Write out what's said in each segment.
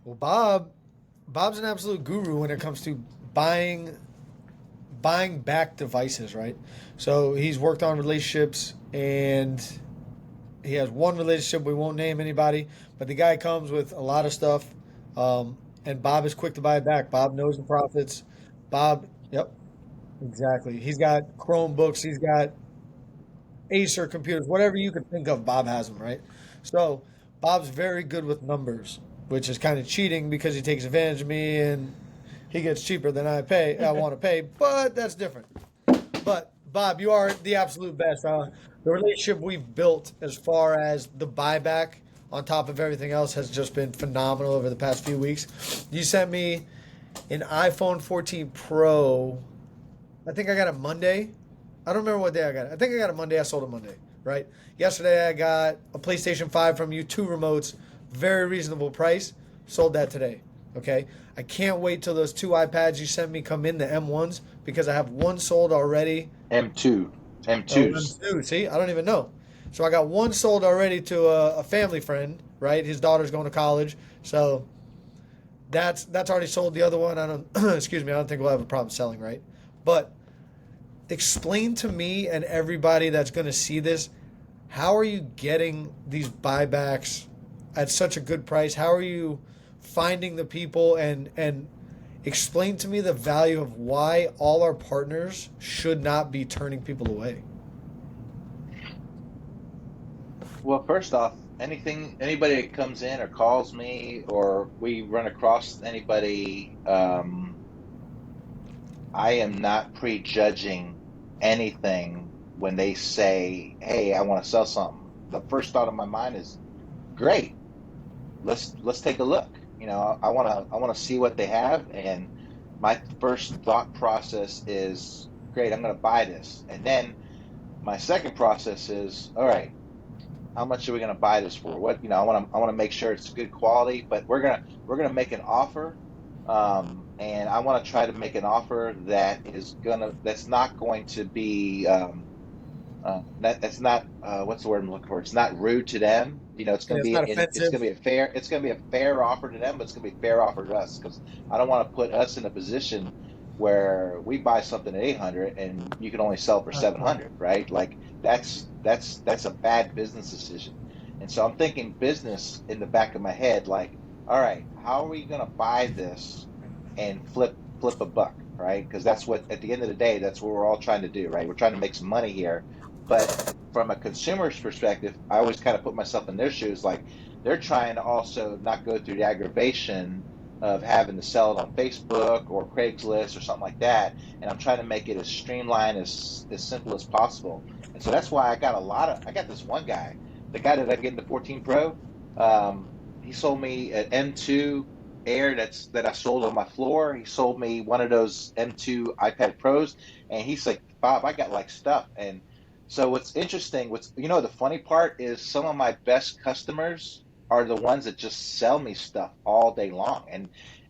Well, Bob's an absolute guru when it comes to buying back devices, right? So he's worked on relationships, and he has one relationship. We won't name anybody, but the guy comes with a lot of stuff, and Bob is quick to buy it back. Bob knows the profits. Bob, yep, exactly. He's got Chromebooks. He's got Acer computers, whatever you could think of. Bob has them, right? So Bob's very good with numbers, which is kind of cheating because he takes advantage of me and he gets cheaper than I want to pay, but that's different. But Bob, you are the absolute best. The relationship we've built as far as the buyback on top of everything else has just been phenomenal over the past few weeks. You sent me an iPhone 14 Pro. I think I got it Monday. I don't remember what day I got it. I think I got it Monday. I sold it Monday, right? Yesterday I got a PlayStation 5 from you, two remotes, very reasonable price. Sold that today. Okay. I can't wait till those two iPads you sent me come in, the M1s, because I have one sold already. M2, Oh, M2s. M2. See, I don't even know. So I got one sold already to a family friend, right? His daughter's going to college. So that's already sold. The other one, I don't excuse me, I don't think we'll have a problem selling, right? But explain to me and everybody that's going to see this, how are you getting these buybacks at such a good price? How are you finding the people, and explain to me the value of why all our partners should not be turning people away. Well, first off, anybody that comes in or calls me or we run across anybody, I am not prejudging anything when they say, "Hey, I want to sell something." The first thought of my mind is, "Great, let's take a look." I want to see what they have, and my first thought process is, "Great, I'm going to buy this." And then my second process is, "All right, how much are we going to buy this for? What, I want to make sure it's good quality, but we're going to make an offer, and I want to try to make an offer that's not going to be that's not what's the word I'm looking for? It's not rude to them. It's Yeah, going to it's be not it's offensive. going to be a fair offer to them, but it's going to be a fair offer to us because I don't want to put us in a position where we buy something at 800 and you can only sell for Not at all. 700, right? Like that's a bad business decision. And so I'm thinking business in the back of my head, like, all right, how are we going to buy this and flip a buck, right? Because that's what at the end of the day, that's what we're all trying to do, right? We're trying to make some money here, but from a consumer's perspective, I always kind of put myself in their shoes. Like they're trying to also not go through the aggravation of having to sell it on Facebook or Craigslist or something like that. And I'm trying to make it as streamlined as simple as possible. And so that's why I got this one guy, the guy that I get the 14 Pro. He sold me an M2 Air that I sold on my floor. He sold me one of those M2 iPad Pros, and he's like, "Bob, I got like stuff." And so what's interesting, the funny part is some of my best customers are the ones that just sell me stuff all day long.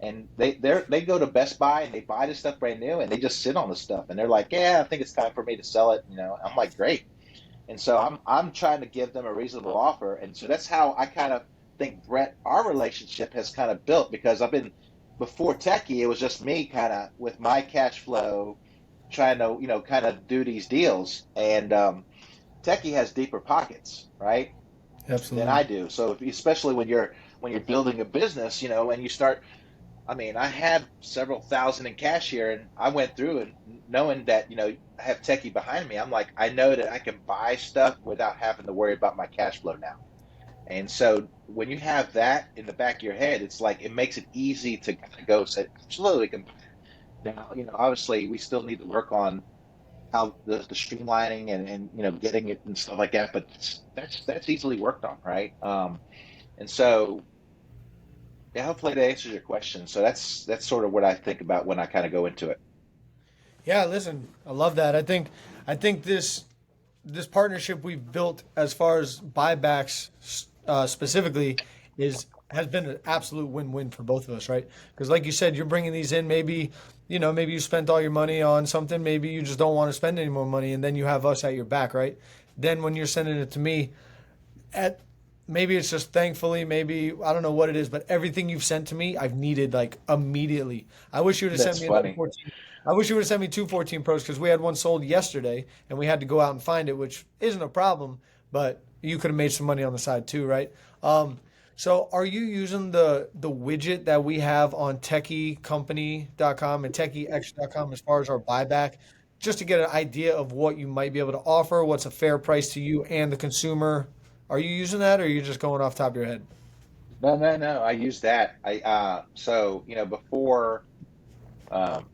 And they go to Best Buy and they buy this stuff brand new and they just sit on the stuff and they're like, "Yeah, I think it's time for me to sell it." I'm like, "Great." And so I'm trying to give them a reasonable offer. And so that's how I kind of think, Brett, our relationship has kind of built because I've been before Techie, it was just me kind of with my cash flow trying to, kind of do these deals. And Techie has deeper pockets, right? Than Absolutely. I do. So especially when you're building a business, and you start, I mean, I have several thousand in cash here, and I went through and knowing that, I have Techie behind me. I'm like, I know that I can buy stuff without having to worry about my cash flow now. And so when you have that in the back of your head, it's like it makes it easy to kind of go say, absolutely. Now, obviously we still need to work on how the streamlining and getting it and stuff like that, but that's easily worked on, right? And so yeah, hopefully that answers your question. So that's sort of what I think about when I kind of go into it. Yeah, listen, I love that. I think this partnership we've built as far as buybacks specifically is has been an absolute win-win for both of us, right? Because like you said, you're bringing these in. Maybe you spent all your money on something. Maybe you just don't want to spend any more money, and then you have us at your back, right? Then when you're sending it to me, at maybe it's just thankfully, maybe I don't know what it is, but everything you've sent to me, I've needed like immediately. I wish you would have sent That's me another funny. 14. I wish you would have sent me two 14 Pros because we had one sold yesterday and we had to go out and find it, which isn't a problem, but you could have made some money on the side too, right? So are you using the widget that we have on techiecompany.com and techiex.com as far as our buyback, just to get an idea of what you might be able to offer, what's a fair price to you and the consumer? Are you using that, or are you just going off the top of your head? No, no, no. I use that. So before,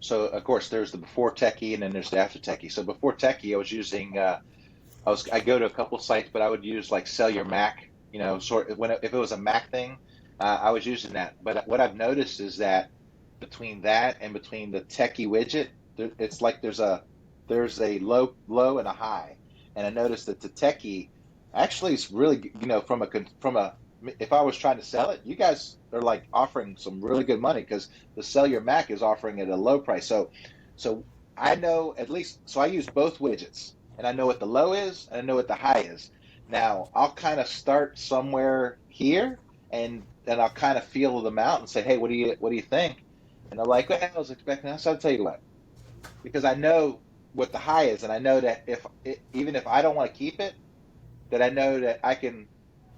so of course there's the before Techie and then there's the after Techie. So before Techie, I was using, I go to a couple sites, but I would use like Sell Your Mac. If it was a Mac thing, I was using that. But what I've noticed is that between that and between the Techie widget, it's like there's a low and a high. And I noticed that the Techie actually is really, from a if I was trying to sell it, you guys are like offering some really good money because the Sell Your Mac is offering it at a low price. So I know at least, so I use both widgets and I know what the low is and I know what the high is. Now I'll kind of start somewhere here and then I'll kind of feel them out and say, hey, what do you think? And they're like, well, I was expecting that. So I'll tell you what, because I know what the high is and I know that even if I don't want to keep it, that I know that I can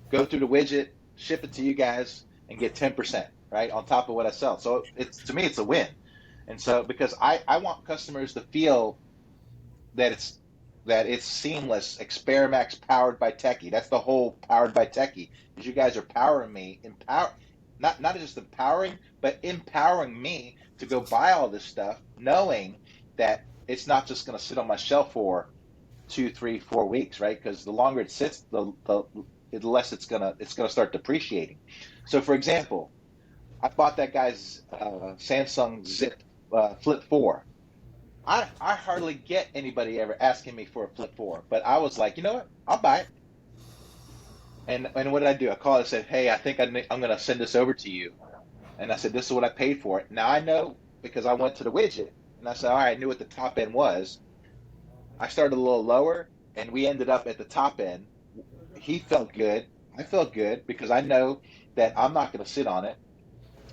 go through the widget, ship it to you guys, and get 10%, right, on top of what I sell. So it's to me, it's a win. And so because I want customers to feel that it's seamless. Experamax powered by Techie. That's the whole powered by Techie. Is you guys are powering me, not just empowering, but empowering me to go buy all this stuff, knowing that it's not just going to sit on my shelf for 2, 3, 4 weeks, right? Because the longer it sits, the less it's gonna start depreciating. So, for example, I bought that guy's Samsung Zip Flip 4. I hardly get anybody ever asking me for a Flip 4, but I was like, you know what? I'll buy it. And what did I do? I called and said, hey, I think I'm gonna send this over to you. And I said, this is what I paid for it. Now I know because I went to the widget and I said, all right, I knew what the top end was. I started a little lower, and we ended up at the top end. He felt good. I felt good because I know that I'm not going to sit on it.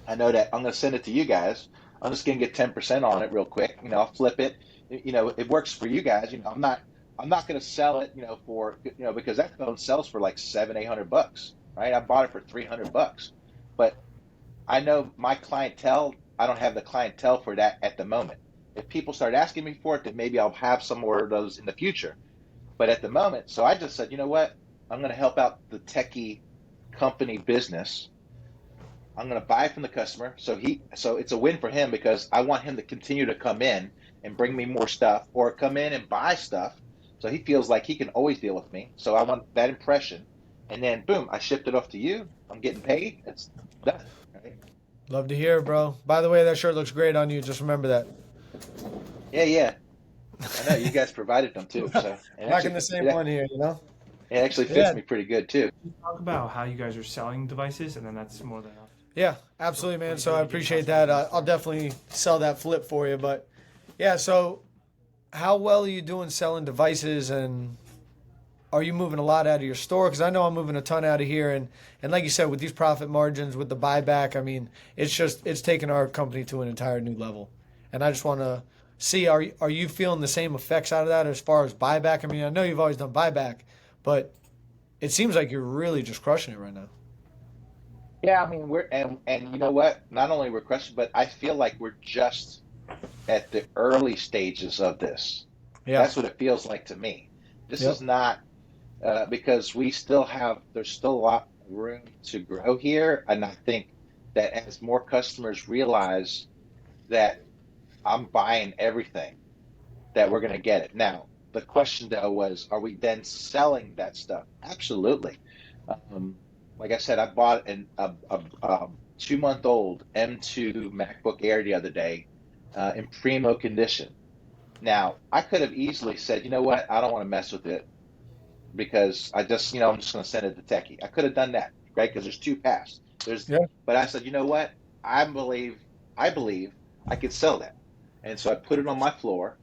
I know that I'm going to send it to you guys. I'm just going to get 10% on it real quick. I'll flip it. It works for you guys. I'm not going to sell it, because that phone sells for like 700, 800 bucks, right? I bought it for 300 bucks, but I know my clientele, I don't have the clientele for that at the moment. If people start asking me for it, then maybe I'll have some more of those in the future. But at the moment, so I just said, you know what? I'm going to help out the Techie company business. I'm going to buy from the customer. So it's a win for him because I want him to continue to come in and bring me more stuff or come in and buy stuff. So he feels like he can always deal with me. So I want that impression. And then boom, I shipped it off to you. I'm getting paid. It's done. Right? Love to hear, bro. By the way, that shirt looks great on you. Just remember that. Yeah, yeah. I know you guys provided them too. So Rocking the same one here, you know? it actually fits Yeah. me pretty good too. Talk about how you guys are selling devices, and then that's more than enough. Yeah, absolutely, man. So I appreciate that. I'll definitely sell that flip for you. But yeah, so how well are you doing selling devices, and are you moving a lot out of your store? Because I know I'm moving a ton out of here, and like you said, with these profit margins, with the buyback, I mean, it's taken our company to an entire new level. And I just want to see, are you feeling the same effects out of that as far as buyback? I mean, I know you've always done buyback, but it seems like you're really just crushing it right now. Yeah, I mean and you know what? Not only we're crushing, but I feel like we're just at the early stages of this. Yeah. That's what it feels like to me. This Yep. is not because there's still a lot of room to grow here, and I think that as more customers realize that I'm buying everything, that we're going to get it. Now, the question though was, are we then selling that stuff? Absolutely. Um, like I said, I bought a 2-month-old M2 MacBook Air the other day in primo condition. Now, I could have easily said, you know what, I don't want to mess with it because I'm just going to send it to Techie. I could have done that, right? Because there's two paths. Yeah. But I said, you know what, I believe I could sell that, and so I put it on my floor,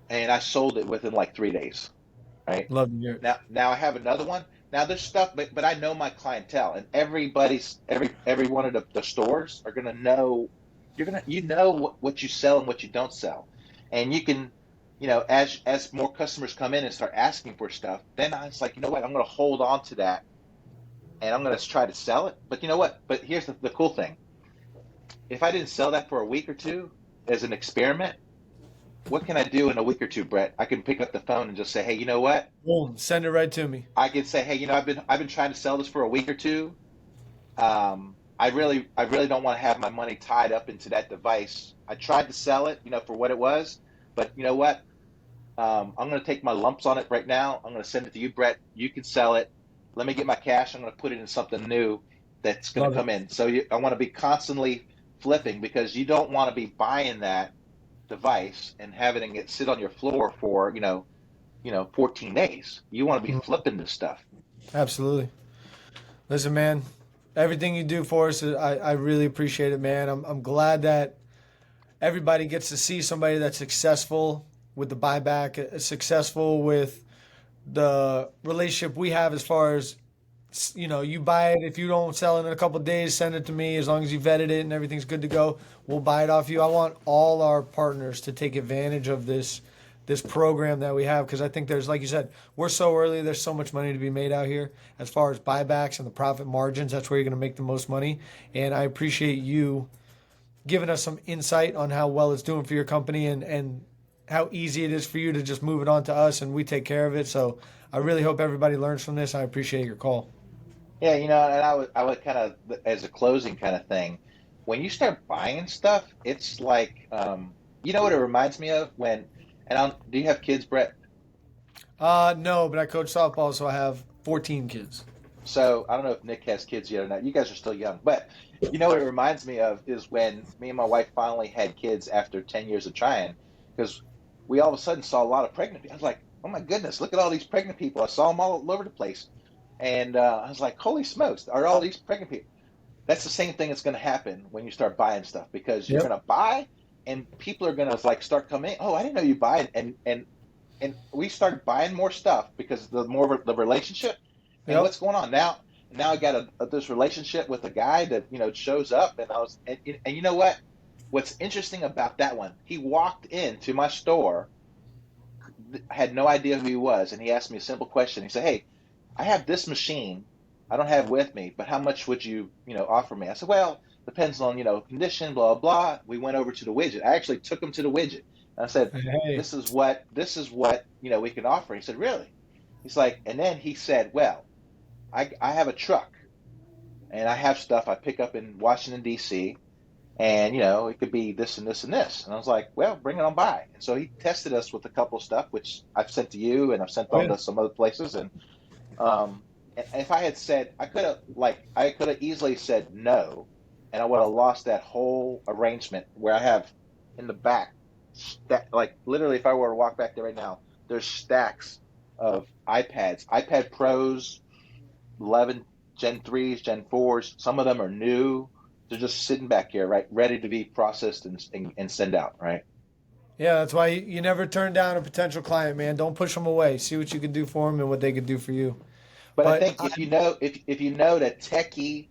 and I sold it within like 3 days, right? Love to hear it. Now I have another one Now there's stuff, but I know my clientele, and every one of the stores are gonna know. You know what you sell and what you don't sell, and you can, as more customers come in and start asking for stuff, then I was like, you know what, I'm gonna hold on to that, and I'm gonna try to sell it. But you know what? But here's the cool thing: if I didn't sell that for a week or two as an experiment, what can I do in a week or two, Brett? I can pick up the phone and just say, hey, you know what? Boom, send it right to me. I could say, hey, I've been trying to sell this for a week or two. I really don't want to have my money tied up into that device. I tried to sell it, for what it was, but you know what? I'm going to take my lumps on it right now. I'm going to send it to you, Brett. You can sell it. Let me get my cash. I'm going to put it in something new that's going to Love come in. So I want to be constantly flipping, because you don't want to be buying that device and having it sit on your floor for 14 days. You want to be it. flipping this stuff. Absolutely. Listen, man, everything you do for us, I really appreciate it, man. I'm glad that everybody gets to see somebody that's successful with the buyback, successful with the relationship we have as far as, you buy it. If you don't sell it in a couple of days, send it to me. As long as you vetted it and everything's good to go, we'll buy it off you. I want all our partners to take advantage of this program that we have, because I think there's, like you said, we're so early. There's so much money to be made out here as far as buybacks and the profit margins. That's where you're going to make the most money. And I appreciate you giving us some insight on how well it's doing for your company, and how easy it is for you to just move it on to us and we take care of it. So I really hope everybody learns from this. I appreciate your call. Yeah, and I would kind of, as a closing kind of thing, when you start buying stuff, it's like, what it reminds me of when, do you have kids, Brett? No, but I coach softball, so I have 14 kids. So I don't know if Nick has kids yet or not. You guys are still young, but what it reminds me of is when me and my wife finally had kids after 10 years of trying, because we all of a sudden saw a lot of pregnant people. I was like, oh my goodness, look at all these pregnant people. I saw them all over the place. And I was like, holy smokes, are all these pregnant people? That's the same thing that's going to happen when you start buying stuff, because you're Yep. going to buy and people are going to like start coming in. Oh, I didn't know you buy, and we started buying more stuff because the more the relationship. And Yep. what's going on now? Now I got this relationship with a guy that shows up, and and you know what? What's interesting about that one? He walked into my store, had no idea who he was, and he asked me a simple question. He said, "Hey, I have this machine. I don't have it with me, but how much would you offer me?" I said, "Well, depends on condition, blah blah." We went over to the widget. I actually took him to the widget. And I said, Hey. "This is what we can offer." He said, "Really?" He's like, and then he said, "Well, I have a truck, and I have stuff I pick up in Washington D.C. and it could be this and this and this." And I was like, "Well, bring it on by." And so he tested us with a couple of stuff, which I've sent to you and I've sent Oh, on yeah. to some other places. And if I had said, I could have easily said no, and I would have lost that whole arrangement where I have in the back, like literally, if I were to walk back there right now, there's stacks of iPad Pros, 11 Gen 3s, Gen 4s. Some of them are new. They're just sitting back here, right, ready to be processed and send out, right? Yeah, that's why you never turn down a potential client, man. Don't push them away. See what you can do for them and what they can do for you. But I But think if you know that Techie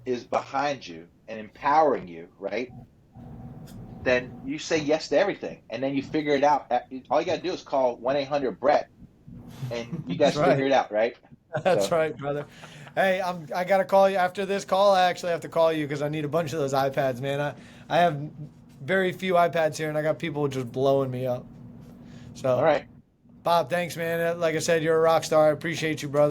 is behind you and empowering you, right, then you say yes to everything, and then you figure it out. All you got to do is call 1-800-BRETT, and you that's guys figure right. it out, right? That's So, right, brother. Hey, I gotta call you after this call. I actually have to call you because I need a bunch of those iPads, man. I have very few iPads here, and I got people just blowing me up. all So, right. Bob, thanks, man. Like I said, you're a rock star. I appreciate you, brother.